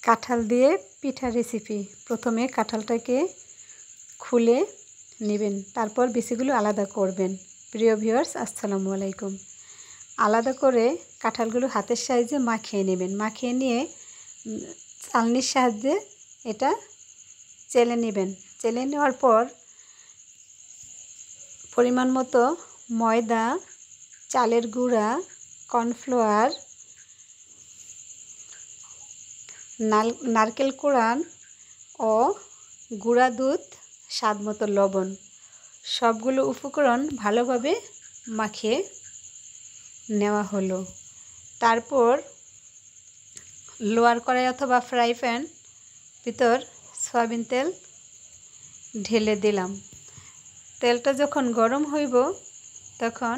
কাঁঠাল দিয়ে পিঠা রেসিপি। প্রথমে কাঁঠালটাকে খুলে নেবেন, তারপর বিচিগুলো আলাদা করবেন। প্রিয় ভিউয়ার্স, আসসালামু আলাইকুম। আলাদা করে কাঁঠালগুলো হাতের সাহায্যে মাখিয়ে নেবেন। মাখিয়ে নিয়ে চালনির সাহায্যে এটা চেলে নেবেন। চেলে নেওয়ার পর পরিমাণ মতো ময়দা, চালের গুঁড়া, কর্নফ্লাওয়ার, নারকেল কোড়ান ও গুঁড়া দুধ, স্বাদ মতো লবণ, সবগুলো উপকরণ ভালোভাবে মাখিয়ে নেওয়া হলো। তারপর লোয়ার কড়াই অথবা ফ্রাই প্যান ভিতর সয়াবিন তেল ঢেলে দিলাম। তেলটা যখন গরম হইব তখন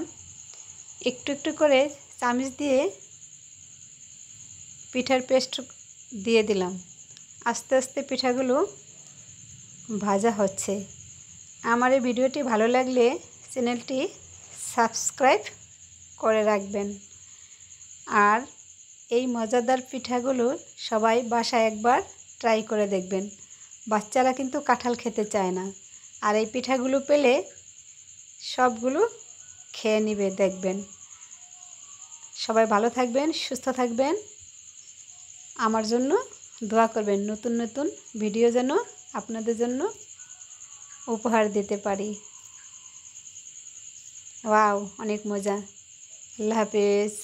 একটু একটু করে চামচ দিয়ে পিঠার পেস্ট দিয়ে দিলাম। আস্তে আস্তে পিঠাগুলো ভাজা হচ্ছে। আমার এই ভিডিওটি ভালো লাগলে চ্যানেলটি সাবস্ক্রাইব করে রাখবেন। আর এই মজাদার পিঠাগুলো সবাই বাসায় একবার ট্রাই করে দেখবেন। বাচ্চারা কিন্তু কাঁঠাল খেতে চায় না, আর এই পিঠাগুলো পেলে সবগুলো খেয়ে নেবে দেখবেন। সবাই ভালো থাকবেন, সুস্থ থাকবেন। আমার জন্য দোয়া করবেন। নতুন নতুন ভিডিও যেন আপনাদের জন্য উপহার দিতে পারি। ওয়াও, অনেক মজা। আল্লাহ হাফেজ।